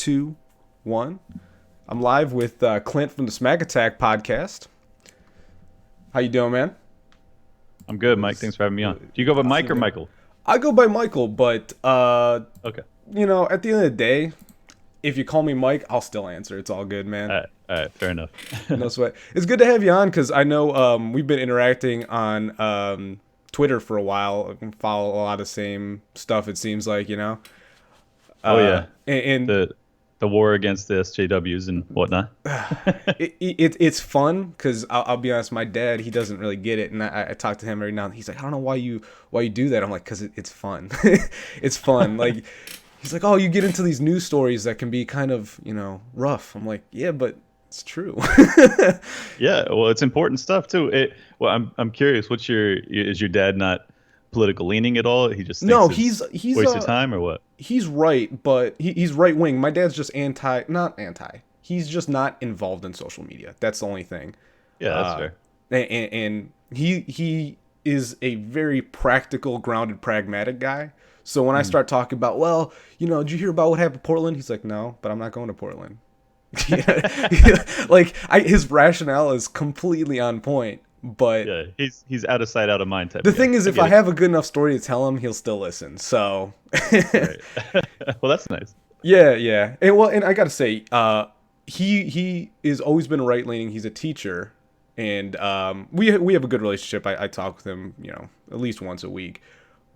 2, 1. I'm live with Clint from the Smac podcast. How you doing, man? I'm good, Mike. Thanks for having me on. Do you go by Mike or Michael? I go by Michael, but Okay. at the end of the day, if you call me Mike, I'll still answer. It's all good, man. All right. Fair enough. No sweat. It's good to have you on because I know we've been interacting on Twitter for a while. I can follow a lot of the same stuff. It seems like Oh yeah. and The war against the SJWs and whatnot. it's fun because I'll be honest, my dad, he doesn't really get it, and I talk to him every now and then. He's like, I don't know why you do that. I'm like, because it's fun. It's fun. Like, he's like, oh, you get into these news stories that can be kind of rough. I'm like, yeah, but it's true. Yeah, well, it's important stuff too. I'm curious. Is your dad not political leaning at all? He just thinks No, it's he's waste of time or what? He's right, but he's right wing. My dad's just not anti. He's just not involved in social media. That's the only thing. Yeah, that's fair. And he is a very practical, grounded, pragmatic guy. So when I start talking about, well, did you hear about what happened in Portland? He's like, no, but I'm not going to Portland. Like his rationale is completely on point. But Yeah, he's out of sight, out of mind type. the of guy. thing is, if I have a good enough story to tell him, he'll still listen. So, Right. Well, that's nice. yeah. And I gotta say, he is always been right leaning. He's a teacher, and we have a good relationship. I talk with him, at least once a week.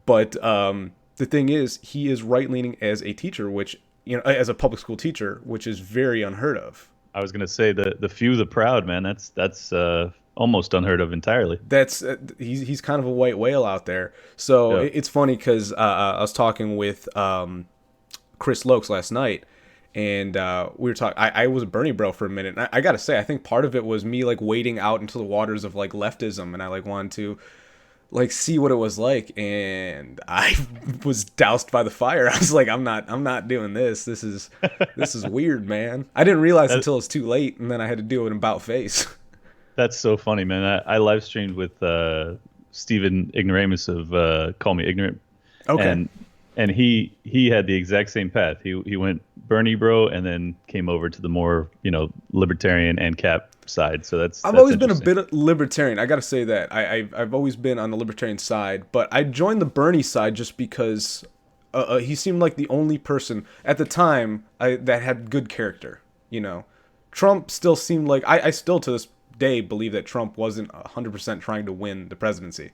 But the thing is, he is right leaning as a teacher, which as a public school teacher, which is very unheard of. I was gonna say the few, the proud, man. That's almost unheard of entirely. That's he's kind of a white whale out there. So Yeah. it's funny because I was talking with Chris Lokes last night, and we were talking. I was a Bernie bro for a minute. And I gotta say, I think part of it was me wading out into the waters of leftism, and I wanted to see what it was like, and I was doused by the fire. I was like, I'm not doing this. This is weird, man. I didn't realize until it's too late, and then I had to do an about face. That's so funny, man. I live streamed with Stephen Ignoramus of Call Me Ignorant. Okay. And he had the exact same path. He went Bernie bro and then came over to the more, libertarian and cap side. So I've always been a bit libertarian. I got to say that. I've always been on the libertarian side, but I joined the Bernie side just because he seemed like the only person at the time that had good character. Trump still seemed like I still to this day believe that Trump wasn't 100% trying to win the presidency.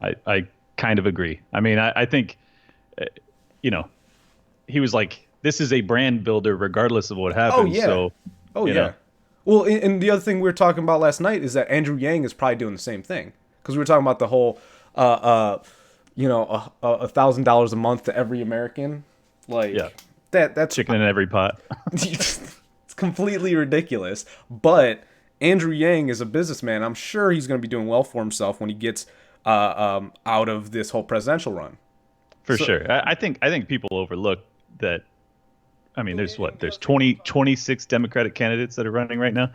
I kind of agree. I mean, I think, he was like, this is a brand builder regardless of what happens. Oh, yeah. So, Yeah. Well, and the other thing we were talking about last night is that Andrew Yang is probably doing the same thing. Because we were talking about the whole, $1,000 a month to every American. Yeah. That's Chicken in every pot. It's completely ridiculous. But Andrew Yang is a businessman. I'm sure he's going to be doing well for himself when he gets out of this whole presidential run. For sure. I think people overlook that. I mean, there's 26 Democratic candidates that are running right now.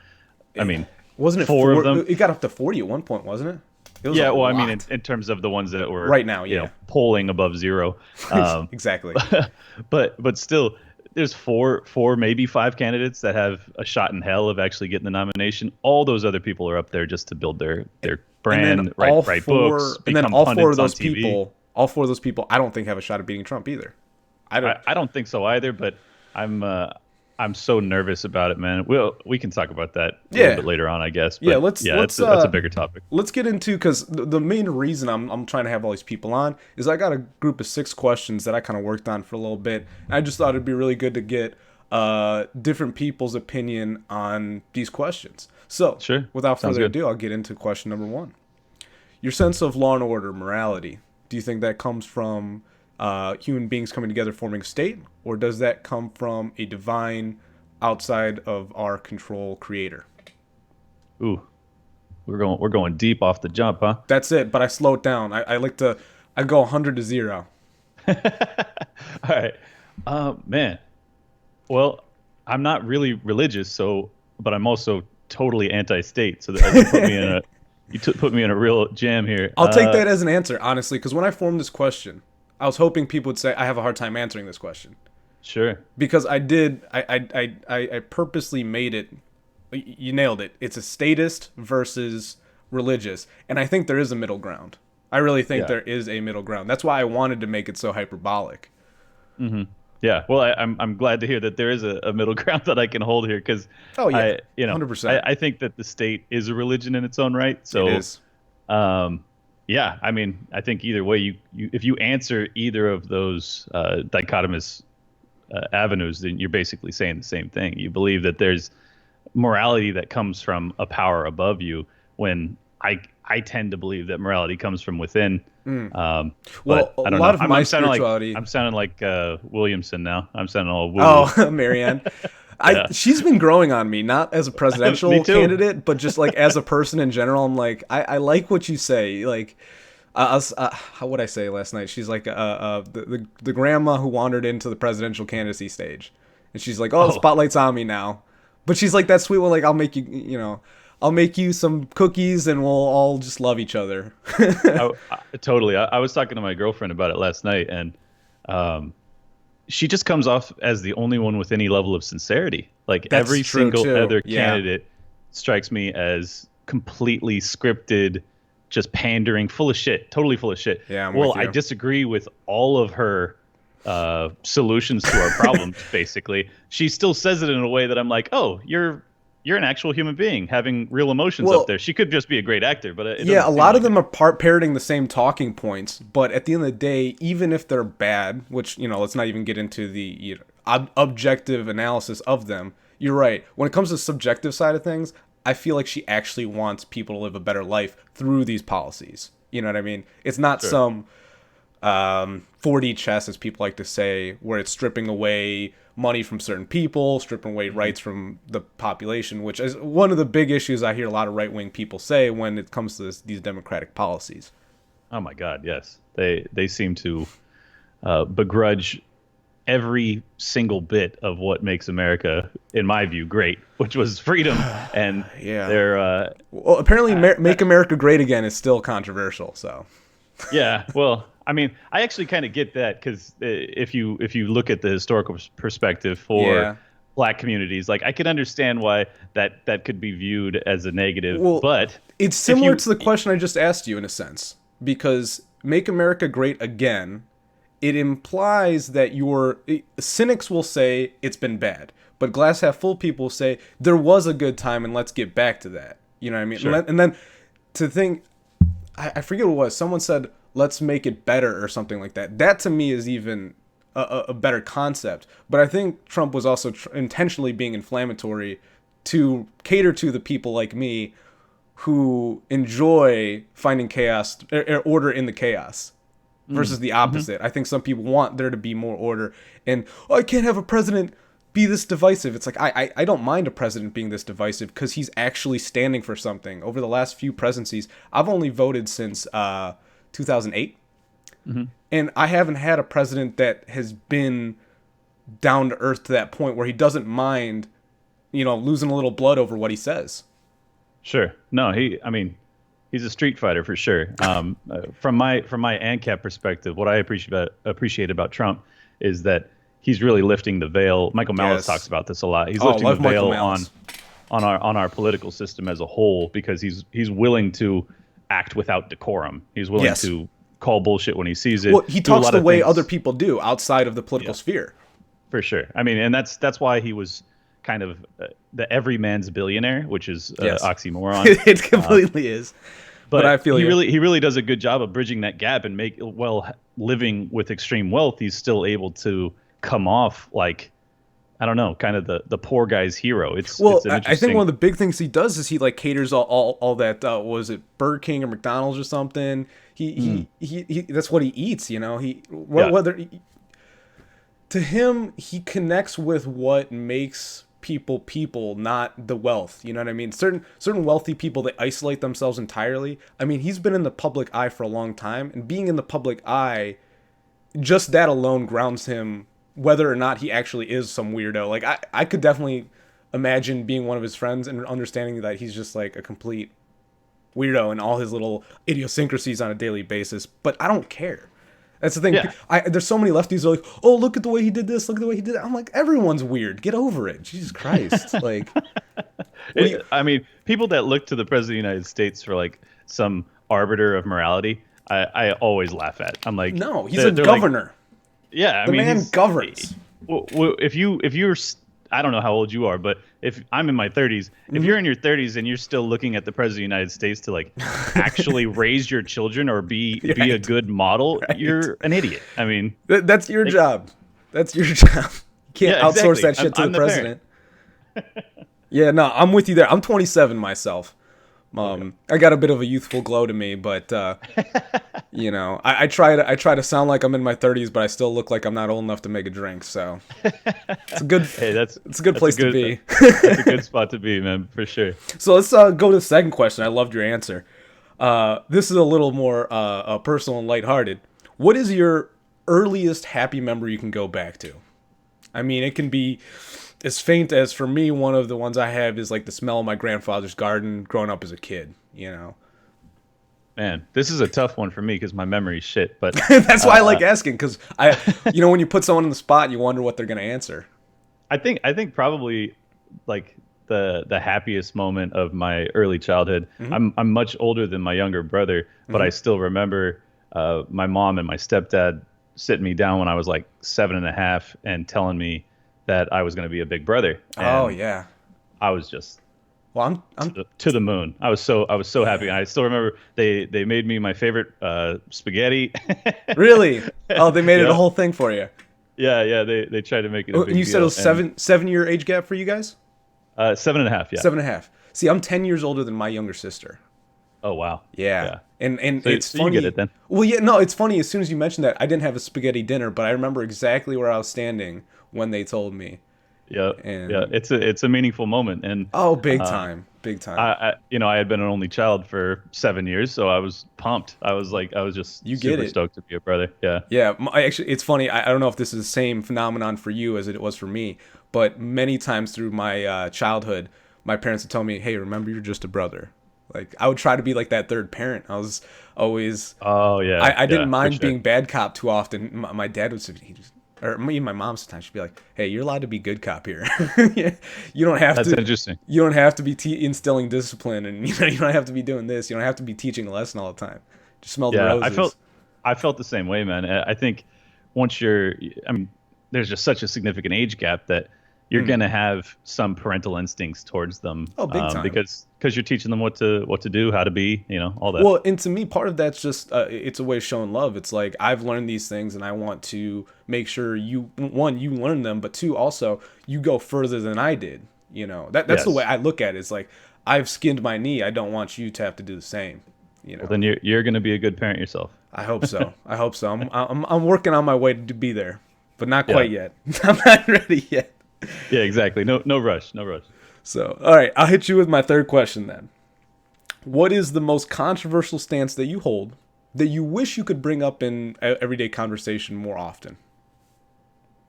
I mean, wasn't it four of them? It got up to 40 at one point, wasn't it? It was Yeah, well, lot. I mean, in terms of the ones that were right now, yeah, polling above zero. Exactly. But still, there's four, maybe five candidates that have a shot in hell of actually getting the nomination. All those other people are up there just to build their brand, write books, and then become all four of pundits those on TV. people, I don't think have a shot at beating Trump either. I don't think so either, but I'm so nervous about it, man. We can talk about that a little bit later on, I guess. But let's that's a bigger topic. Let's get into, because the main reason I'm trying to have all these people on is I got a group of 6 questions that I kind of worked on for a little bit. And I just thought it'd be really good to get different people's opinion on these questions. So, Sure. Without Sounds further good. ado, I'll get into question number 1. Your sense of law and order, morality. Do you think that comes from human beings coming together forming a state, or does that come from a divine, outside of our control creator? Ooh, we're going deep off the jump, huh? That's it, but I slow it down. I go 100 to 0. All right, man. Well, I'm not really religious, but I'm also totally anti-state. So that you put me in a real jam here. I'll take that as an answer, honestly, because when I formed this question, I was hoping people would say I have a hard time answering this question. Sure. because I purposely made it. You nailed it. It's a statist versus religious, and I think there is a middle ground. I really think Yeah. there is a middle ground. That's why I wanted to make it so hyperbolic. Hmm. Yeah. Well, I'm glad to hear that there is a middle ground that I can hold here because Oh yeah, I you know 100%. I think that the state is a religion in its own right. It So is. yeah, I mean, I think either way, you if you answer either of those dichotomous avenues, then you're basically saying the same thing. You believe that there's morality that comes from a power above you, when I tend to believe that morality comes from within. Well, But a I don't lot know. of my I'm spirituality. sounding like Williamson now. I'm sounding all woo woo. Oh, Marianne. Yeah, She's been growing on me, not as a me presidential too. candidate, but just like as a person in general. I'm like, I like what you say. Like, how would I say last night? She's like, the grandma who wandered into the presidential candidacy stage, and she's like, oh, the Oh, spotlight's on me now. But she's like that sweet one, like I'll make you, I'll make you some cookies, and we'll all just love each other. totally. I was talking to my girlfriend about it last night, and um, she just comes off as the only one with any level of sincerity. Like That's every true single too. other Yeah, candidate strikes me as completely scripted, just pandering, full of shit, totally full of shit. yeah, I'm Well, with I you. disagree with all of her solutions to our problems. Basically, she still says it in a way that I'm like, oh, you're an actual human being having real emotions up Well, there. She could just be a great actor, but it yeah, doesn't a seem lot of like them it. are parroting the same talking points, but at the end of the day, even if they're bad, which, let's not even get into the objective analysis of them, you're right. When it comes to the subjective side of things, I feel like she actually wants people to live a better life through these policies. You know what I mean? It's not Sure. some 4D chess, as people like to say, where it's stripping away money from certain people, stripping away Hmm. rights from the population, which is one of the big issues I hear a lot of right wing people say when it comes to these democratic policies. Oh my God, yes. They seem to begrudge every single bit of what makes America, in my view, great, which was freedom. And Yeah. they're Well, apparently, I, I, "Make America Great Again" is still controversial. So, yeah. Well, I mean, I actually kind of get that because if you look at the historical perspective for yeah. black communities, like I can understand why that could be viewed as a negative. Well, But it's if similar you to the question I just asked you in a sense, because "Make America Great Again," it implies that cynics will say it's been bad, but glass half full people say there was a good time and let's get back to that. You know what I mean? And, sure. and then to think, I forget what it was. Someone said let's make it better or something like that. That to me is even a better concept. But I think Trump was also intentionally being inflammatory to cater to the people like me who enjoy finding chaos, order in the chaos, Mm. versus the Hmm. opposite. I think some people want there to be more order, and oh, I can't have a president be this divisive. It's like I don't mind a president being this divisive because he's actually standing for something. Over the last few presidencies, I've only voted since 2008, Hmm. and I haven't had a president that has been down to earth to that point where he doesn't mind, losing a little blood over what he says. Sure. No, I mean, he's a street fighter for sure. From my ANCAP perspective, what I appreciate about Trump is that he's really lifting the veil. Michael Malice talks Yes. about this a lot. He's Oh, lifting the love Michael veil on Malice. our political system as a whole because he's willing to act without decorum. He's willing Yes. to call bullshit when he sees it. Well, he Do a talks lot the of way other things. people do outside of the political Yeah, sphere. for sure. I mean, and that's why he was kind of the everyman's billionaire, which is Yes. oxymoron. It completely is. But I But feel you. he really does a good job of bridging that gap and make well living with extreme wealth. He's still able to come off like I don't know, kind of the poor guy's hero. Well, It's an I think one interesting. of the big things he does is he like caters all that was it Burger King or McDonald's or something. Mm, He that's what he eats. yeah, Whether to him he connects with what makes people, not the wealth. You know what I mean? Certain wealthy people, they isolate themselves entirely. I mean, he's been in the public eye for a long time, and being in the public eye, just that alone grounds him, whether or not he actually is some weirdo. Like I could definitely imagine being one of his friends and understanding that he's just like a complete weirdo and all his little idiosyncrasies on a daily basis, but I don't care. That's the thing. Yeah. There's so many lefties who are like, oh, look at the way he did this. Look at the way he did that. I'm like, everyone's weird. Get over it. Jesus Christ. Like, what do you? I mean, people that look to the president of the United States for like some arbiter of morality, I always laugh at. I'm like, No, he's a they're like, governor. yeah, I The mean, man governs. well, if you're, I don't know how old you are, but if I'm in my 30s, if you're in your 30s and you're still looking at the president of the United States to like actually raise your children or be a Right. good model, Right. you're an idiot. I mean, That's your job. That's your job. You can't Yeah, outsource exactly. that shit to I'm the the president. Yeah, no, I'm with you there. I'm 27 myself. I got a bit of a youthful glow to me, but I try to sound like I'm in my 30s, but I still look like I'm not old enough to make a drink. So it's a good hey, it's a good place to be. That's a good spot to be, man, for sure. So let's go to the second question. I loved your answer. This is a little more personal and lighthearted. What is your earliest happy memory you can go back to? I mean, it can be as faint as, for me, one of the ones I have is like the smell of my grandfather's garden growing up as a kid, Man, this is a tough one for me because my memory's shit. But That's why I like asking, because when you put someone on the spot, you wonder what they're going to answer. I think probably like the happiest moment of my early childhood. I'm much older than my younger brother, but I still remember my mom and my stepdad sitting me down when I was like 7.5 and telling me that I was going to be a big brother. And Oh yeah. I was just Well, I'm to the moon. I was so happy. I still remember they made me my favorite spaghetti. really. Oh, they made it a Yeah. whole thing for you. Yeah. They tried to make it a big And you said it deal. was And, 7 year age gap for you guys. 7.5. Yeah. 7.5. See, I'm 10 years older than my younger sister. Oh wow. Yeah. And So, it's so funny. you get it then. Well, yeah, no, it's funny. As soon as you mentioned that, I didn't have a spaghetti dinner, but I remember exactly where I was standing when they told me. Yeah. And Yeah. It's a meaningful moment. And oh, big time, big time. I had been an only child for 7 years, so I was pumped. I was just You get super it. stoked to be a brother. Yeah. Yeah, actually, it's funny. I don't know if this is the same phenomenon for you as it was for me, but many times through my childhood, my parents would tell me, "Hey, remember, you're just a brother." Like, I would try to be like that third parent. I was always. Oh yeah. I didn't yeah, mind for sure. being bad cop too often. My dad would say, or even my mom sometimes, she'd be like, "Hey, you're allowed to be good cop here. You don't have That's to. interesting. You don't have to be instilling discipline, and you don't have to be doing this. You don't have to be teaching a lesson all the time. Just smell the Yeah, roses." I felt the same way, man. I think once I mean, there's just such a significant age gap that you're gonna have some parental instincts towards them. Oh, big time. Because you're teaching them what to do, how to be, all that. Well, and to me, part of that's just it's a way of showing love. It's like, I've learned these things, and I want to make sure you learn them, but two, also you go further than I did. That's the Yes. way I look at it. It's like, I've skinned my knee. I don't want you to have to do the same. Well, then you're gonna be a good parent yourself. I hope so. I hope so. I'm working on my way to be there, but not quite yet. I'm not ready yet. Yeah, exactly. No rush. No rush. So, all right, I'll hit you with my third question then. What is the most controversial stance that you hold that you wish you could bring up in everyday conversation more often?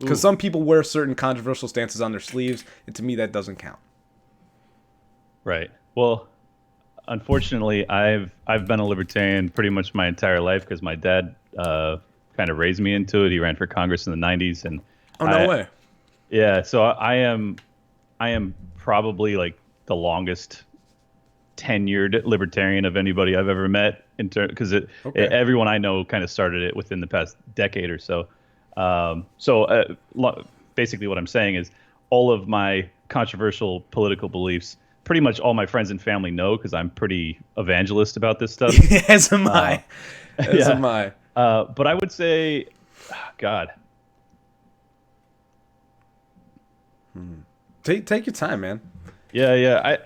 Because some people wear certain controversial stances on their sleeves, and to me, that doesn't count. Right. Well, unfortunately, I've been a libertarian pretty much my entire life because my dad kind of raised me into it. He ran for Congress in the '90s, and Oh, no way. yeah. So I am probably like the longest tenured libertarian of anybody I've ever met because everyone I know kind of started it within the past decade or so. Basically, what I'm saying is all of my controversial political beliefs, pretty much all my friends and family know because I'm pretty evangelist about this stuff. As am I. As yeah. am I. But I would say, God, Take your time, man. yeah.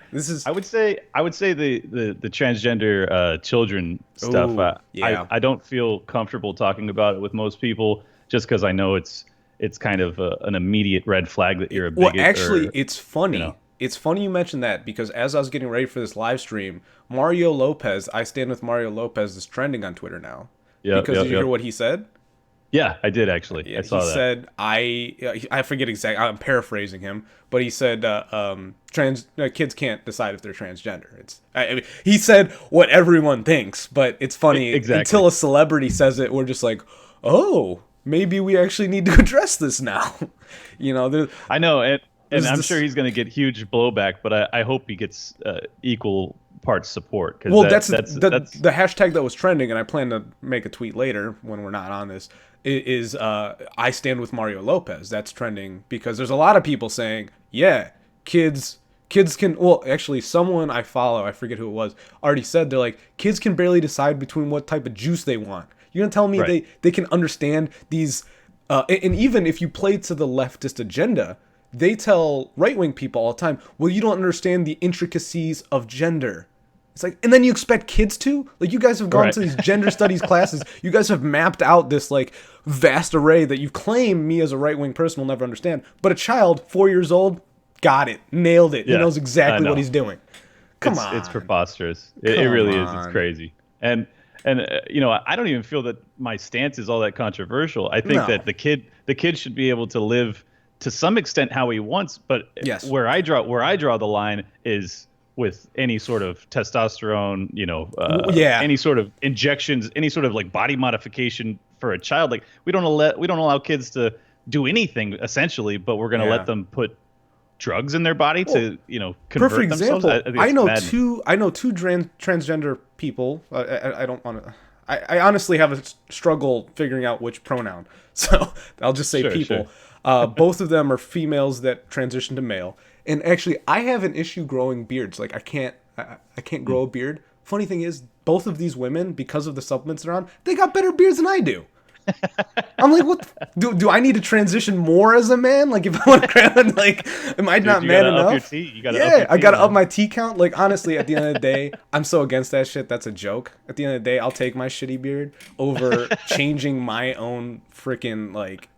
I would say the transgender children stuff. Ooh, yeah. I don't feel comfortable talking about it with most people just because I know it's kind of an immediate red flag that you're a bigot. Well, actually, it's funny. you know. It's funny you mentioned that, because as I was getting ready for this live stream, Mario Lopez, I Stand With Mario Lopez, is trending on Twitter now. Yep, Because yep, did you yep. hear what he said? Yeah, I did actually. Yeah, I saw he that. said, I forget exactly, I'm paraphrasing him, but he said kids can't decide if they're transgender. I mean, he said what everyone thinks, but it's funny. Exactly. Until a celebrity says it, we're just like, oh, maybe we actually need to address this now. There, I know, and there's I'm this. sure he's going to get huge blowback, but I hope he gets equal parts support because Well, that's that's the hashtag that was trending, and I plan to make a tweet later when we're not on this. Is I stand with Mario Lopez. That's trending because there's a lot of people saying, yeah, kids can. Well, actually, someone I follow, I forget who it was, already said they're like kids can barely decide between what type of juice they want. You're gonna tell me right. they can understand these, and even if you play to the leftist agenda, they tell right wing people all the time, well, you don't understand the intricacies of gender. It's like, and then you expect kids to? Like, you guys have gone Right. to these gender studies classes. You guys have mapped out this, like, vast array that you claim me as a right-wing person will never understand. But a child, 4 years old, got it. Nailed it. He Yeah, knows I exactly what know. he's doing. Come It's on. preposterous. It Come really is. It's on. crazy. And you know, I don't even feel that my stance is all that controversial. I think No. that the kid should be able to live to some extent how he wants, but Yes. where I draw the line is with any sort of testosterone, Yeah. any sort of injections, any sort of like body modification for a child. Like we don't allow kids to do anything essentially, but we're going to Yeah. let them put drugs in their body Well, to perfect convert themselves. example. I think it's madness. I know two transgender people. I don't want to. I honestly have a struggle figuring out which pronoun, so I'll just say Sure, people. sure. Both of them are females that transition to male, and actually, I have an issue growing beards. Like I can't grow a beard. Funny thing is, both of these women, because of the supplements they're on, they got better beards than I do. I'm like, what? Do I need to transition more as a man? Like, if I want to grab, like, am I not You man gotta up your enough? T. You gotta up Yeah, your I T, gotta up man. my T count. Like, honestly, at the end of the day, I'm so against that shit. That's a joke. At the end of the day, I'll take my shitty beard over changing my own freaking like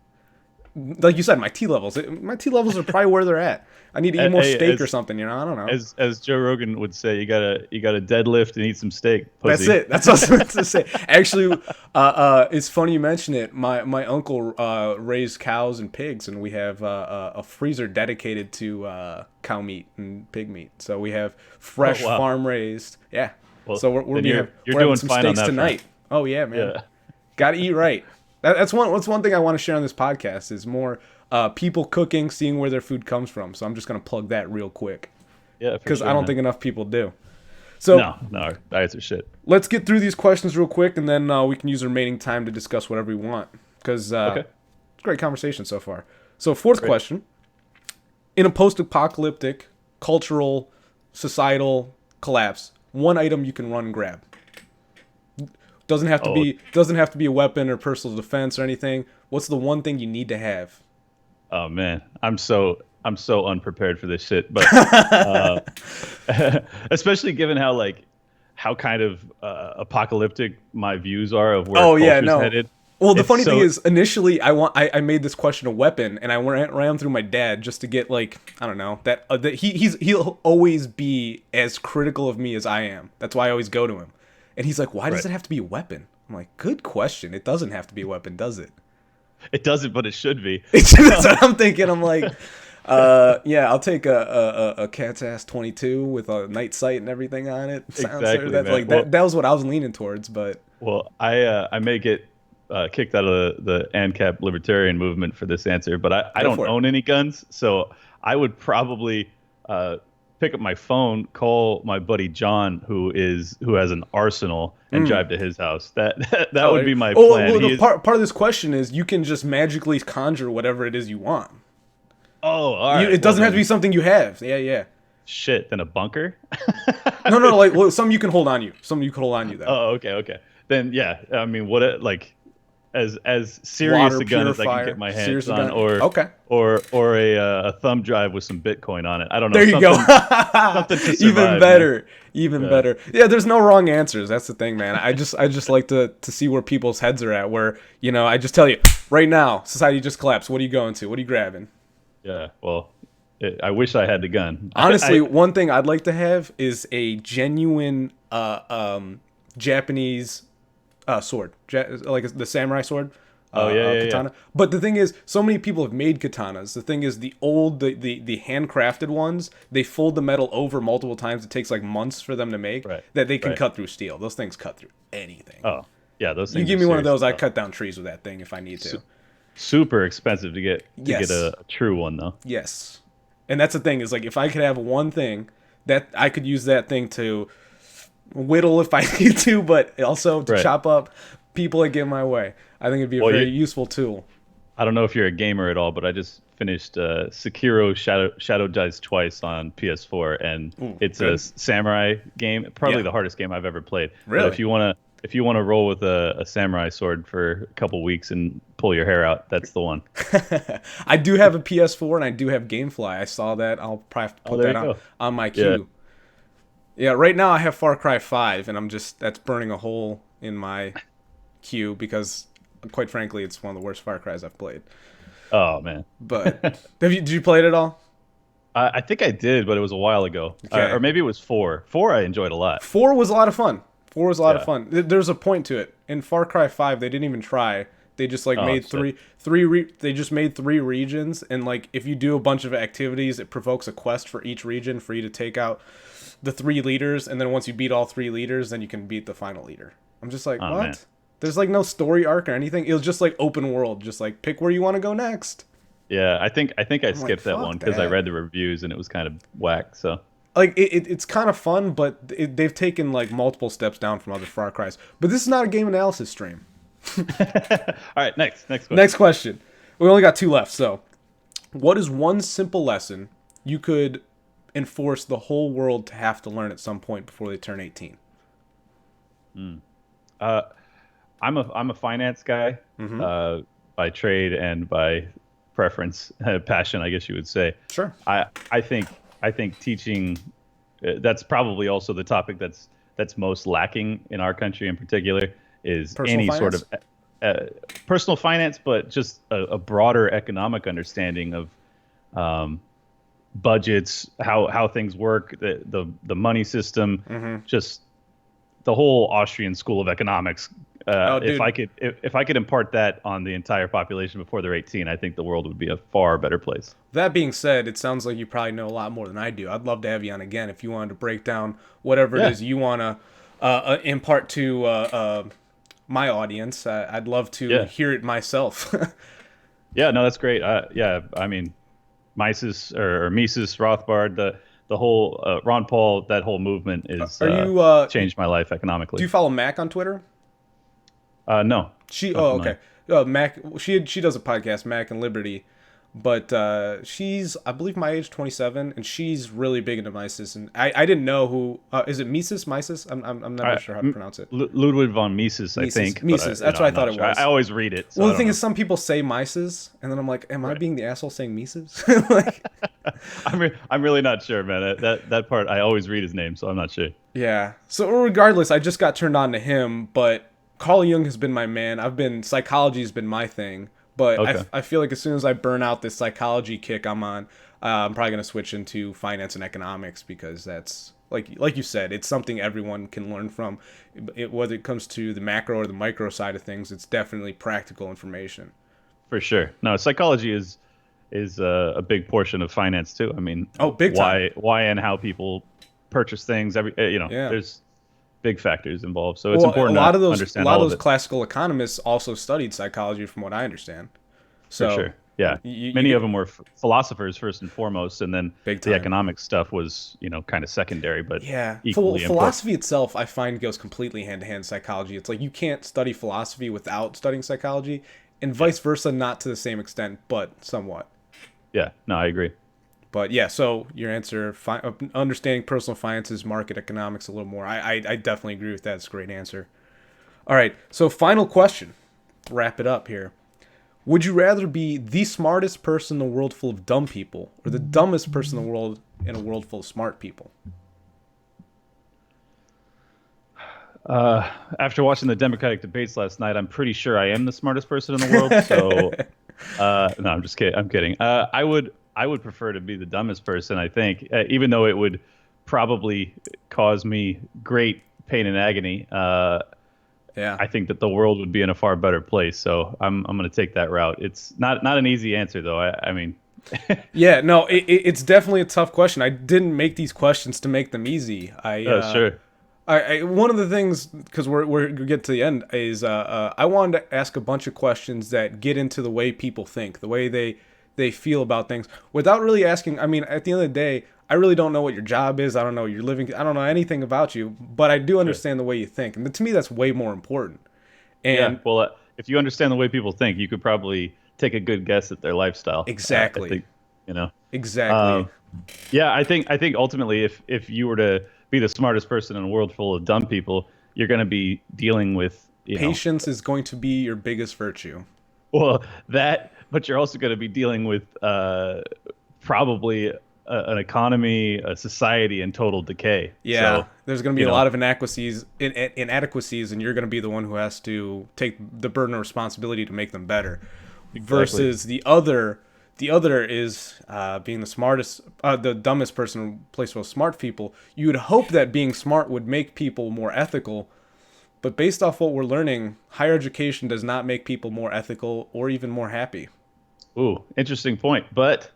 you said, my T levels. My T levels are probably where they're at. I need to eat more Hey, steak or something. I don't know. as Joe Rogan would say, you gotta deadlift and eat some steak, That's pussy. it. That's what I was meant to say. Actually, it's funny you mention it. My uncle raised cows and pigs, and we have a freezer dedicated to cow meat and pig meat. So we have fresh Oh, wow. farm raised. Yeah. Well, So we're then we you're have you're we're having doing some fine on steaks that tonight. front. Oh yeah, man. Yeah, Got to eat right. That's one thing I want to share on this podcast is more people cooking, seeing where their food comes from. So I'm just gonna plug that real quick yeah, for because sure, I don't man. think enough people do. So No, our diets are shit. let's get through these questions real quick, and then we can use the remaining time to discuss whatever we want. Because Okay, it's a great conversation so far. So, fourth great. question: in a post-apocalyptic, cultural, societal collapse, one item you can run and grab. Oh, Doesn't have to be a weapon or personal defense or anything. What's the one thing you need to have? oh man, I'm so unprepared for this shit, but especially given how kind of apocalyptic my views are of where Oh yeah, culture's no. headed. Well, the It's funny thing so is, initially, I made this question a weapon, and I ran through my dad just to get like I don't know that he'll always be as critical of me as I am. That's why I always go to him, and he's like, "Why does right. it have to be a weapon?" I'm like, "Good question. It doesn't have to be a weapon, does it?" It doesn't, but it should be. That's what I'm thinking. I'm like, yeah, I'll take a cat's ass 22 with a night sight and everything on it. Silencer. Exactly, That's man. like that was what I was leaning towards, but Well, I may get kicked out of the ANCAP libertarian movement for this answer, but I go don't for it. own any guns, so I would probably pick up my phone, call my buddy John, who has an arsenal, and drive to his house. That would be my plan. Well, He the is. part of this question is you can just magically conjure whatever it is you want. Oh, all right. It Well, doesn't have to then, be something you have. Yeah, yeah. shit. Then a bunker. No, like well, some you can hold on you. Some you can hold on you though. Oh, okay, okay. Then yeah, I mean, like as serious Water a gun as I can purifier. get my Serious hands on, gun. Okay. or a thumb drive with some Bitcoin on it. I don't know. There you go. Something to Even survive, better. Even Yeah. better. Yeah, there's no wrong answers. That's the thing, man. I just like to see where people's heads are at. Where I just tell you right now, society just collapsed. What are you going to? What are you grabbing? Yeah. Well, I wish I had the gun. Honestly, one thing I'd like to have is a genuine Japanese sword, like the samurai sword. Oh, yeah. Katana. But the thing is, so many people have made katanas. The thing is, the handcrafted ones, they fold the metal over multiple times. It takes like months for them to make. Right, That they can right. cut through steel. Those things cut through anything. Oh, Yeah, those You things are give me one of seriously those, I tough. cut down trees with that thing if I need to. Su- Super expensive to get Yes. a true one though. Yes. And that's the thing is like if I could have one thing that I could use that thing to whittle if I need to, but also to Right. chop up people that get in my way. I think it'd be a Well, very useful tool. I don't know if you're a gamer at all, but I just finished Sekiro Shadow Dies Twice on PS4, and Ooh, it's a good. Samurai game. Probably Yeah. the hardest game I've ever played. But Really? if you wanna roll with a samurai sword for a couple weeks and pull your hair out, that's the one. I do have a PS4 and I do have GameFly. I saw that. I'll probably have to Oh, put there that you go. on my Yeah. queue. Yeah, right now I have Far Cry 5 and I'm just that's burning a hole in my queue because quite frankly it's one of the worst Far Cries I've played. Oh man. But did you play it at all? I think I did, but it was a while ago. Or Okay. maybe it was four. Four I enjoyed a lot. 4 was a lot of fun. 4 was a lot of Yeah. fun. There's a point to it. In Far Cry 5 they didn't even try. They just like Oh made shit. they just made 3 regions and like if you do a bunch of activities it provokes a quest for each region for you to take out the 3 leaders and then once you beat all 3 leaders then you can beat the final leader. I'm just like, Oh man. what? There's like no story arc or anything. It was just like open world, just like pick where you want to go next. Yeah, I think I I'm like, skipped that fuck one because I that. read the reviews and it was kind of whack. So Like it's kind of fun, but they've taken like multiple steps down from other Far Cries. But this is not a game analysis stream. all right, next question. Next question. We only got 2 left. So, what is one simple lesson you could enforce the whole world to have to learn at some point before they turn 18? Uh, I'm a finance guy Mm-hmm. by trade and by preference, passion, I guess you would say. Sure. I think teaching that's probably also the topic that's most lacking in our country in particular is Personal any sort finance. of personal finance, but just a broader economic understanding of um, budgets, how things work, the money system, Mm-hmm. just the whole Austrian school of economics. Oh, If dude. if I could impart that on the entire population before they're 18, I think the world would be a far better place. That being said, it sounds like you probably know a lot more than I do. I'd love to have you on again if you wanted to break down whatever it Yeah, is you want to impart to my audience. I'd love to yeah, hear it myself. yeah. No, that's great. Yeah, I mean, Mises or Mises Rothbard, the whole Ron Paul, that whole movement is Are you changed my life do economically. you follow Mac on Twitter? No, She not oh familiar. okay. Mac she does a podcast, Mac and Liberty, but she's I believe my age, 27, and she's really big into Mises. And I didn't know who is it Mises? I'm never sure how to pronounce it. Ludwig von Mises, I think, but Mises. That's what I I'm thought not it sure. I was. always read it, so Well, I the don't thing know. is, some people say Mises, and then I'm like, am I Right. being the asshole saying Mises? Like, I'm really not sure, man. That part I always read his name, so I'm not sure. yeah. So regardless, I just got turned on to him, but Carl Jung has been my man. Psychology has been my thing, but Okay. I feel like as soon as I burn out this psychology kick I'm on, I'm probably gonna switch into finance and economics because that's like you said, it's something everyone can learn from. Whether it comes to the macro or the micro side of things, it's definitely practical information. For sure. No, psychology is a big portion of finance too. I mean, Oh, big time. why and how people purchase things. Yeah. There's big factors involved. So it's Well, a important lot to of understand all of those it classical economists also studied psychology, from what I understand. for So sure. Yeah, you many get of them were philosophers first and foremost, and then big the time. economic stuff was kind of secondary, but Yeah, equally important. philosophy itself, I find, goes completely hand to hand with psychology. It's like you can't study philosophy without studying psychology, and Yeah, vice versa, not to the same extent, but somewhat. yeah. No, I agree. But yeah, so your answer, understanding personal finances, market economics a little more. I definitely agree with that. It's a great answer. All right, so final question. Wrap it up here. Would you rather be the smartest person in a world full of dumb people or the dumbest person in the world in a world full of smart people? After watching the Democratic debates last night, I'm pretty sure I am the smartest person in the world. So no, I'm just kidding. I'm kidding. I would prefer to be the dumbest person. I think, even though it would probably cause me great pain and agony. Yeah. I think that the world would be in a far better place. So I'm going to take that route. It's not an easy answer though. I mean, Yeah, no, it's definitely a tough question. I didn't make these questions to make them easy. sure. One of the things, because we're get to the end, is I wanted to ask a bunch of questions that get into the way people think, the way they feel about things, without really asking. I mean, at the end of the day, I really don't know what your job is. I don't know your living. I don't know anything about you, but I do Sure. understand the way you think, and to me, that's way more important. Yeah. And Well, if you understand the way people think, you could probably take a good guess at their lifestyle. I exactly, think, you know. exactly. Um, yeah, I think ultimately, if you were to be the smartest person in a world full of dumb people, you're going to be dealing with, Patience is going to be your biggest virtue. well, that, but you're also going to be dealing with probably an economy, a society in total decay. Yeah, So, there's going to be you a know, lot of inadequacies, and you're going to be the one who has to take the burden of responsibility to make them better. exactly. Versus the other is being the smartest, the dumbest person in place with smart people. You would hope that being smart would make people more ethical, but based off what we're learning, higher education does not make people more ethical or even more happy. Ooh, interesting point. But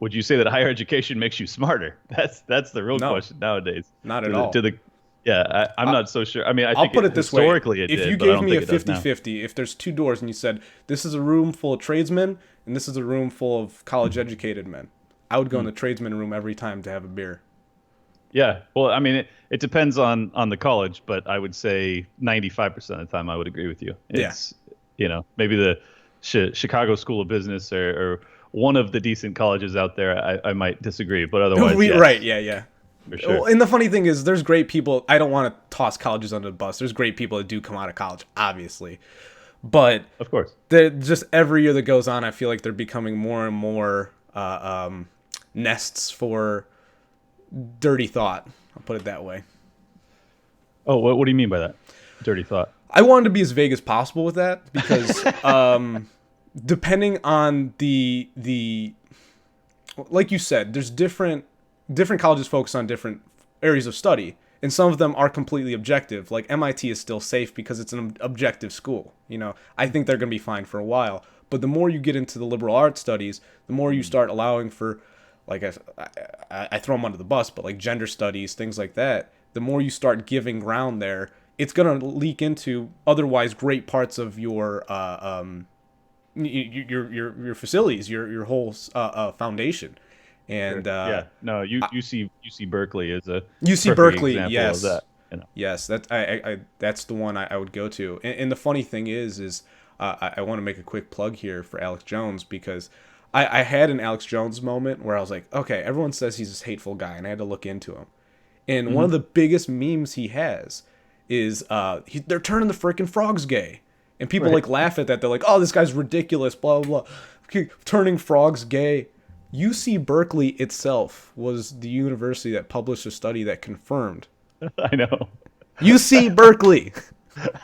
would you say that higher education makes you smarter? That's the real No, question nowadays. not at To the all. to the yeah, I'm I, not so sure. I mean, I I'll think put it this way. historically it If you did, but I gave don't me think a it does now. 50-50, if there's two doors and you said, this is a room full of tradesmen and this is a room full of college educated men, I would go in Hmm. the tradesman room every time to have a beer. Yeah. Well, I mean, it depends on the college, but I would say 95% of the time I would agree with you. Yeah. It's, maybe the Chicago School of Business or one of the decent colleges out there, I might disagree, but otherwise, Right, yes, yeah, yeah. for Well, sure. and the funny thing is, there's great people. I don't want to toss colleges under the bus. There's great people that do come out of college, obviously. But Of course. just every year that goes on, I feel like they're becoming more and more nests for dirty thought. I'll put it that way. Oh, what do you mean by that? Dirty thought. I wanted to be as vague as possible with that because depending on the like you said, there's different colleges focus on different areas of study, and some of them are completely objective. Like MIT is still safe because it's an objective school. I think they're going to be fine for a while. But the more you get into the liberal arts studies, the more you start allowing for, like I throw them under the bus, but like gender studies, things like that. The more you start giving ground there, it's going to leak into otherwise great parts of your facilities, your whole foundation. Sure. And Yeah. No, UC Berkeley is a UC perfect Berkeley, example of yes, that. You know. yes, that's the one I would go to. And the funny thing is I want to make a quick plug here for Alex Jones because I had an Alex Jones moment where I was like, okay, everyone says he's this hateful guy, and I had to look into him. And one of Hmm. the biggest memes he has is they're turning the freaking frogs gay, and people Right. like laugh at that. They're like, oh, this guy's ridiculous, blah blah blah. Okay, turning frogs gay. UC Berkeley itself was the university that published a study that confirmed. I know. UC Berkeley.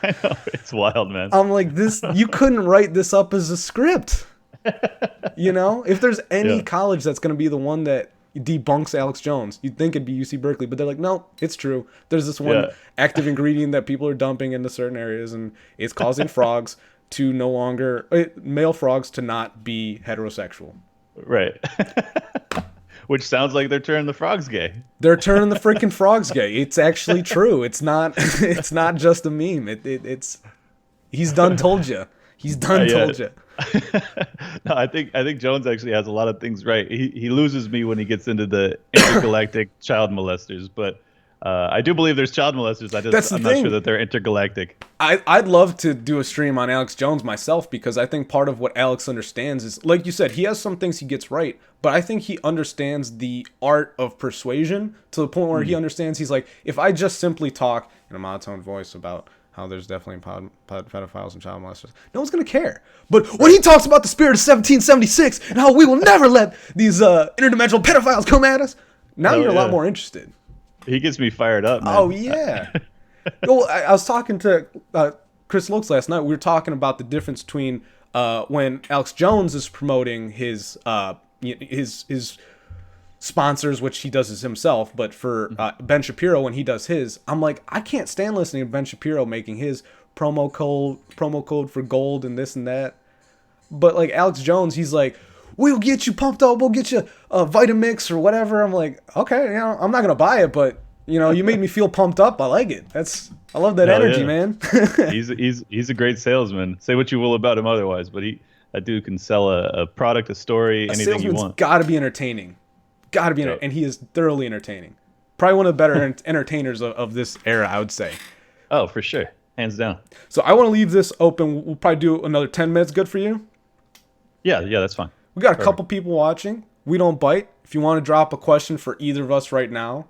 I know. It's wild, man. I'm like, this, you couldn't write this up as a script. If there's any Yeah. college that's going to be the one that debunks Alex Jones, you'd think it'd be UC Berkeley, but they're like, no, it's true. There's this one Yeah. active ingredient that people are dumping into certain areas, and it's causing frogs to no longer, male frogs to not be heterosexual. Right. Which sounds like they're turning the frogs gay. They're turning the freaking frogs gay. It's actually true. It's not. It's not just a meme. It's. He's done told you. He's done Yeah. told you. No, I think Jones actually has a lot of things right. He loses me when he gets into the intergalactic child molesters, but I do believe there's child molesters. That's the I'm not sure thing. that they're intergalactic. I'd love to do a stream on Alex Jones myself because I think part of what Alex understands is, like you said, he has some things he gets right, but I think he understands the art of persuasion to the point where he understands. He's like, if I just simply talk in a monotone voice about how there's definitely pedophiles and child molesters, no one's gonna care. But when he talks about the spirit of 1776 and how we will never let these interdimensional pedophiles come at us, now Hell you're a lot yeah. more interested. He gets me fired up, man. Oh yeah. Well, I was talking to Chris Lokes last night. We were talking about the difference between when Alex Jones is promoting his sponsors, which he does himself, but for Ben Shapiro when he does his, I'm like, I can't stand listening to Ben Shapiro making his promo code for gold and this and that. But like Alex Jones, he's like, we'll get you pumped up, we'll get you a Vitamix or whatever. I'm like, okay, I'm not gonna buy it, but You made me feel pumped up. I like it. I love that Hell energy, yeah. man. He's a great salesman. Say what you will about him otherwise, but that dude can sell a product, a story, A anything you salesman's want. got to be entertaining. Got to be, Yep. and he is thoroughly entertaining. Probably one of the better entertainers of this era, I would say. Oh, for sure. Hands down. So I want to leave this open. We'll probably do another 10 minutes. Good for you? Yeah, yeah, that's fine. We got a Perfect. couple people watching. We don't bite. If you want to drop a question for either of us right now,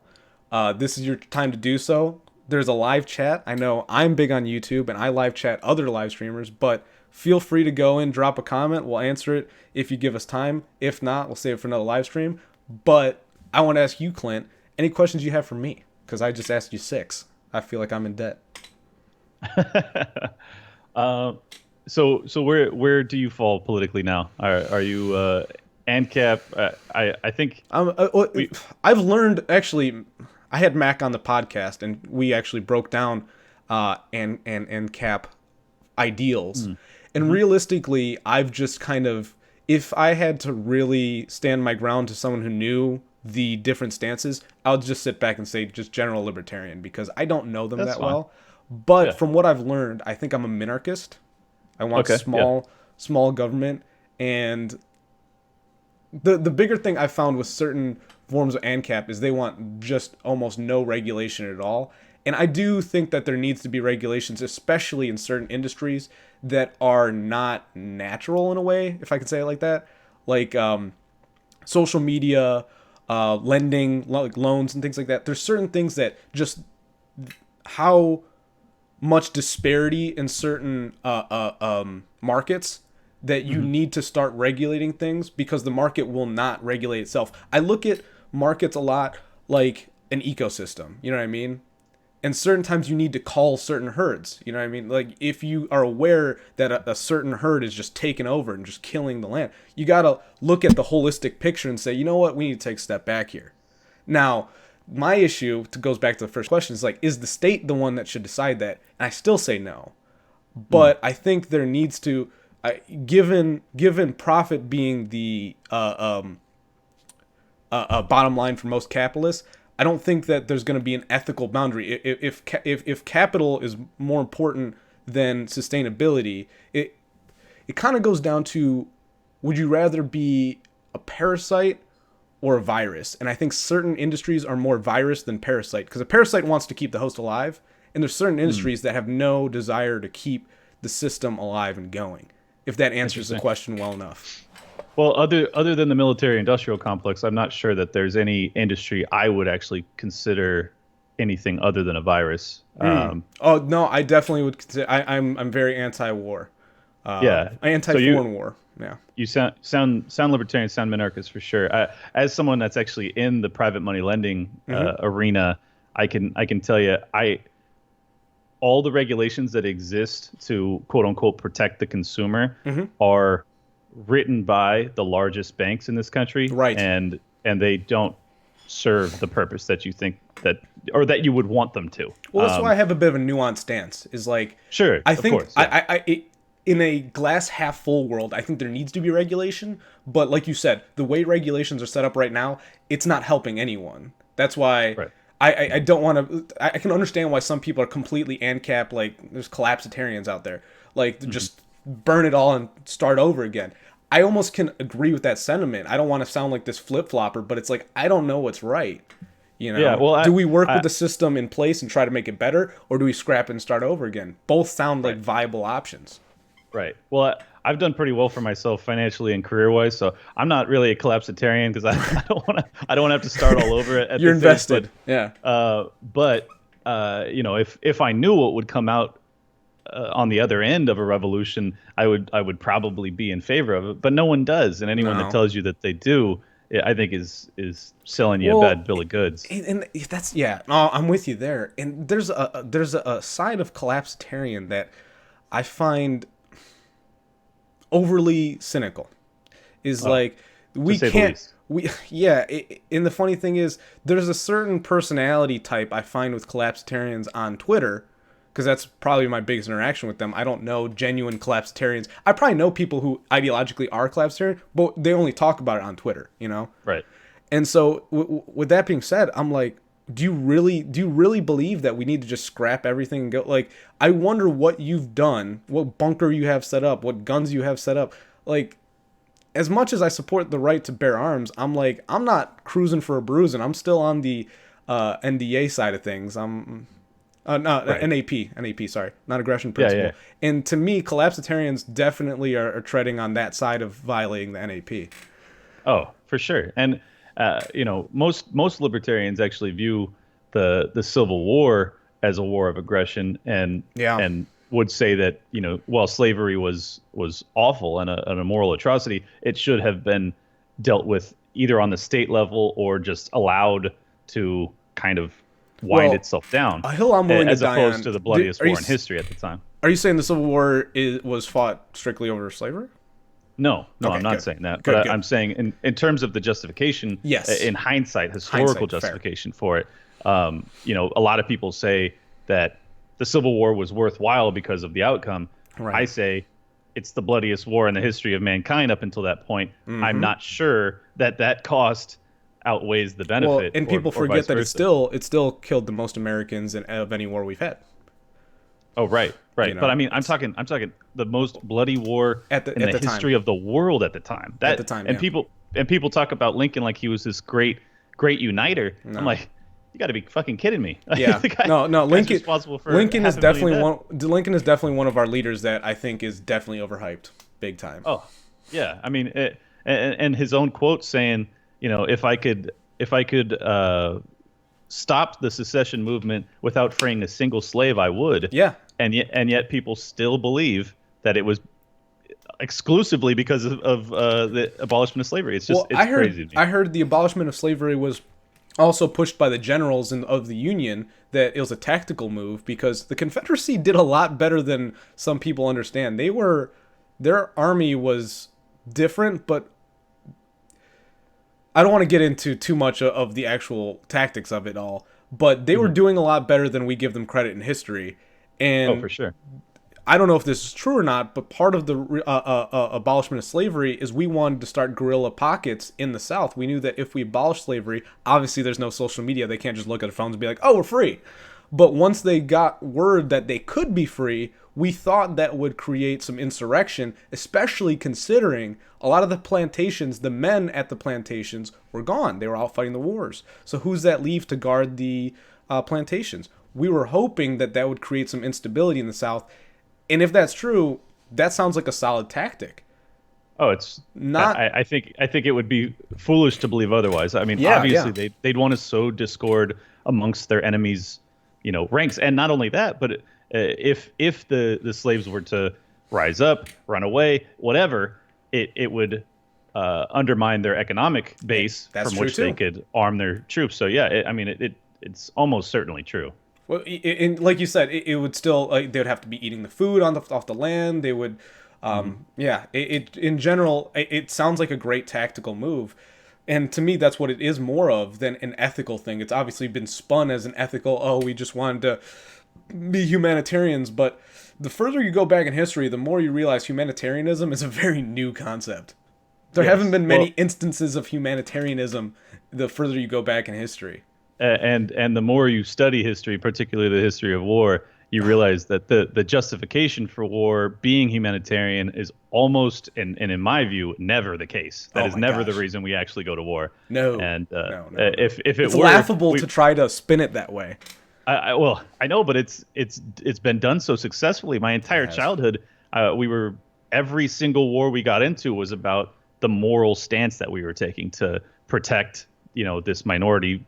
this is your time to do so. There's a live chat. I know I'm big on YouTube and I live chat other live streamers, but feel free to go in, drop a comment. We'll answer it if you give us time. If not, we'll save it for another live stream. But I want to ask you, Clint, any questions you have for me? Because I just asked you 6. I feel like I'm in debt. So where do you fall politically now? Are you ANCAP? I think we. I've learned, actually, I had Mac on the podcast, and we actually broke down and cap ideals. And realistically, I've just kind of, if I had to really stand my ground to someone who knew the different stances, I would just sit back and say just general libertarian, because I don't know them That's that fine. well. But Yeah. from what I've learned, I think I'm a minarchist. I want Okay. Yeah. small government, and the bigger thing I found with certain forms of ANCAP is they want just almost no regulation at all. And I do think that there needs to be regulations, especially in certain industries that are not natural in a way, if I can say it like that. Like social media, lending, like loans and things like that. There's certain things that just how much disparity in certain markets that you need to start regulating things, because the market will not regulate itself. I look at markets a lot like an ecosystem, you know what I mean? And certain times you need to call certain herds, you know what I mean? Like if you are aware that a certain herd is just taking over and just killing the land, you got to look at the holistic picture and say, you know what, we need to take a step back here. Now, my issue goes back to the first question, is like, is the state the one that should decide that? And I still say no. But I think there needs to, given profit being the bottom line for most capitalists, I don't think that there's going to be an ethical boundary. If capital is more important than sustainability, it kind of goes down to, would you rather be a parasite or a virus? And I think certain industries are more virus than parasite, because a parasite wants to keep the host alive, and there's certain industries that have no desire to keep the system alive and going. If that answers the question well enough. Well, other than the military-industrial complex, I'm not sure that there's any industry I would actually consider anything other than a virus. Oh no, I definitely would consider. I'm very anti-war. Yeah. Anti-foreign war. Yeah. You sound libertarian, sound minarchist for sure. As someone that's actually in the private money lending arena, I can tell you, all the regulations that exist to quote unquote protect the consumer are written by the largest banks in this country, Right. and they don't serve the purpose that you think that, or that you would want them to. Well, that's why I have a bit of a nuanced stance. Is like, Sure, I of think course, yeah. in a glass half full world, I think there needs to be regulation. But like you said, the way regulations are set up right now, it's not helping anyone. That's why Right. I don't want to. I can understand why some people are completely ANCAP. Like there's collapsitarians out there, like just burn it all and start over again. I almost can agree with that sentiment. I don't want to sound like this flip flopper, but it's like I don't know what's right. You know, Yeah, well, do we work with the system in place and try to make it better, or do we scrap it and start over again? Both sound like viable options. Right. Well, I've done pretty well for myself financially and career-wise, so I'm not really a collapsitarian because I don't want to have to start all over at You're this invested. Age, Yeah. but you know, if I knew what would come out on the other end of a revolution, I would probably be in favor of it. But no one does, and anyone No. that tells you that they do, I think is selling you a bad bill of goods. And that's no, I'm with you there. And there's a side of collapsitarian that I find overly cynical. Is like we say the can't least. we yeah. And the funny thing is, there's a certain personality type I find with collapsitarians on Twitter, because that's probably my biggest interaction with them. I don't know genuine collapsitarians. I probably know people who ideologically are collapsitarian, but they only talk about it on Twitter, you know? Right. And so with that being said, I'm like, do you really believe that we need to just scrap everything and go? Like, I wonder what you've done, what bunker you have set up, what guns you have set up. Like, as much as I support the right to bear arms, I'm like, I'm not cruising for a bruise, and I'm still on the NDA side of things. I'm no, Right. NAP, sorry, not aggression Yeah, yeah. principle. And to me, collapsitarians definitely are treading on that side of violating the NAP. Oh, for sure. And most libertarians actually view the Civil War as a war of aggression, Yeah. and would say that while slavery was awful and a moral atrocity, it should have been dealt with either on the state level or just allowed to kind of wind Well, itself down, a hill I'm willing to as die opposed on. to the bloodiest Are you war in history at the time. are you saying the Civil War was fought strictly over slavery? No, no, Okay, I'm not good, saying that. But good, good. I'm saying in terms of the justification, Yes. in hindsight, historical Hindsight, fair. justification for it, a lot of people say that the Civil War was worthwhile because of the outcome. I Right. say it's the bloodiest war in the history of mankind up until that point. I'm Mm-hmm. not sure that that cost outweighs the Well, benefit, and or, people or forget vice that versa. it still killed the most Americans of any war we've had. Oh, right, You right. But know, I mean, I'm talking the most bloody war in at the the time. history of the world at the time. At the time, And yeah. people talk about Lincoln like he was this great uniter. I'm No. like, you got to be fucking kidding me. Yeah. The guy, No, no. guy's responsible for Lincoln is 500,000 definitely dead. Lincoln is definitely one of our leaders that I think is definitely overhyped, big time. Oh, yeah. I mean, and his own quote saying, if I could stop the secession movement without freeing a single slave, I would. Yeah. And yet people still believe that it was exclusively because of the abolishment of slavery. It's just Well, it's crazy to me. I heard the abolishment of slavery was also pushed by the generals of the Union, that it was a tactical move because the Confederacy did a lot better than some people understand. Their army was different, but I don't want to get into too much of the actual tactics of it all. But they were Mhm. doing a lot better than we give them credit in history. Oh, And for sure. I don't know if this is true or not, but part of the abolishment of slavery is we wanted to start guerrilla pockets in the South. We knew that if we abolished slavery, obviously there's no social media. They can't just look at their phones and be like, oh, we're free. But once they got word that they could be free, we thought that would create some insurrection, especially considering a lot of the plantations, the men at the plantations were gone. They were all fighting the wars. So who's that leave to guard the plantations? We were hoping that that would create some instability in the South. And if that's true, that sounds like a solid tactic. Oh, it's Not, I think it would be foolish to believe otherwise. I mean, yeah, obviously yeah, they'd want to sow discord amongst their enemies, ranks, and not only that, but if the slaves were to rise up, run away, whatever, it would undermine their economic base that's from true which they too. could arm their troops. So yeah, I mean, it's almost certainly true. Well, and like you said, it would still they would have to be eating the food off the land. They would, Hmm. yeah. It in general, it sounds like a great tactical move, and to me, that's what it is more of than an ethical thing. It's obviously been spun as an ethical. Oh, we just wanted to be humanitarians, but the further you go back in history, the more you realize humanitarianism is a very new concept. There haven't Yes. been Well, many instances of humanitarianism the further you go back in history. and the more you study history, particularly the history of war, you realize that the justification for war being humanitarian is almost, and in my view, never the case. That Oh is my never the gosh. reason we actually go to war. No, And no. if it It's were, laughable we, to try to spin it that way. well, I know, but it's been done so successfully. My It entire has. childhood, every single war we got into was about the moral stance that we were taking to protect, this minority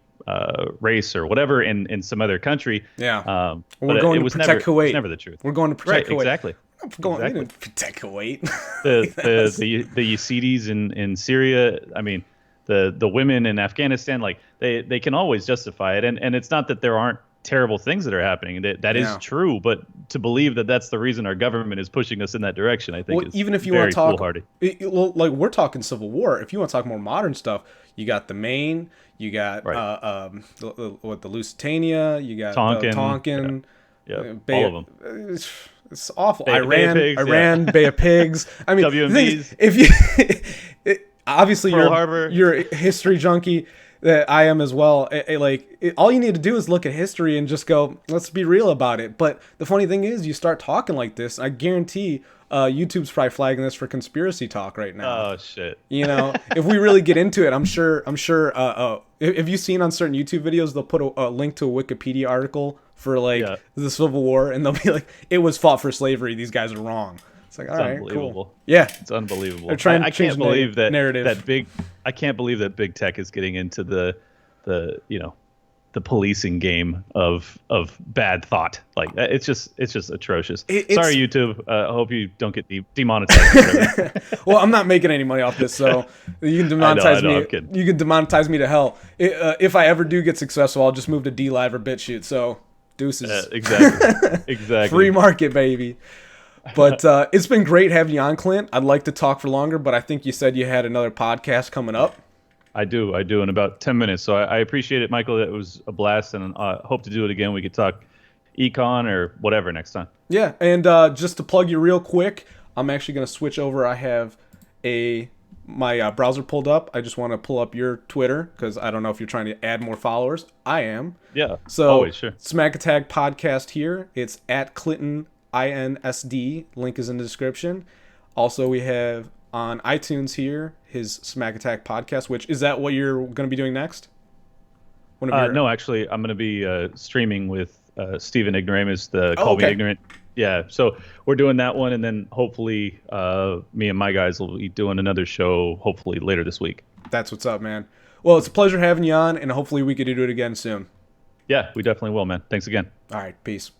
race or whatever in some other country. Yeah. But We're going it to was protect never, it was Kuwait. never the truth. We're going to Right, protect Kuwait. exactly. We Exactly. didn't protect Kuwait. The Yes. the Yazidis in Syria. I mean, the women in Afghanistan. Like they can always justify it, and it's not that there aren't terrible things that are happening. That is Yeah. true, but to believe that that's the reason our government is pushing us in that direction, I think Well, is even if you very want to talk, foolhardy. well, like we're talking Civil War. If you want to talk more modern stuff, you got the Maine, you got Right. the Lusitania, you got the Tonkin, Tonkin, yeah, Bay. all of them. It's awful. Bay of Pigs, yeah. Bay of Pigs. I mean, the thing is, WMVs. if you obviously Pearl Harbor. you're a history junkie. that I am as well. All you need to do is look at history and just go, let's be real about it. But the funny thing is, you start talking like this, I guarantee YouTube's probably flagging this for conspiracy talk right now. Oh shit. You know, if we really get into it, I'm sure. If you've seen on certain YouTube videos, they'll put a link to a Wikipedia article for like Yeah. the Civil War, and they'll be like, "It was fought for slavery. These guys are wrong." It's like, all It's right, unbelievable. cool. Yeah, It's unbelievable. they're trying to I change can't believe that narrative. I can't believe that big tech is getting into the the policing game of bad thought. Like it's just atrocious. Sorry, YouTube. I hope you don't get demonetized. Well, I'm not making any money off this, so you can demonetize I know, me. I'm kidding. You can demonetize me to hell. If I ever do get successful, I'll just move to DLive or BitChute. So deuces. Exactly. Exactly. Free market, baby. But it's been great having you on, Clint. I'd like to talk for longer, but I think you said you had another podcast coming up. I do in about 10 minutes. So I appreciate it, Michael. It was a blast, and hope to do it again. We could talk econ or whatever next time. Yeah, and just to plug you real quick, I'm actually going to switch over. I have my browser pulled up. I just want to pull up your Twitter because I don't know if you're trying to add more followers. I am. Yeah, So always, sure. Smack Attack Podcast here. It's at Clinton INSD. Link is in the description. Also, we have on iTunes here his Smack Attack Podcast. Which is that what you're going to be doing next? No, actually, I'm going to be streaming with Steven Ignoramus, the Call Me okay. Ignorant. Yeah, so we're doing that one, and then hopefully me and my guys will be doing another show hopefully later this week. That's what's up, man. Well, it's a pleasure having you on, and hopefully we could do it again soon. Yeah, we definitely will, man. Thanks again. All right, peace.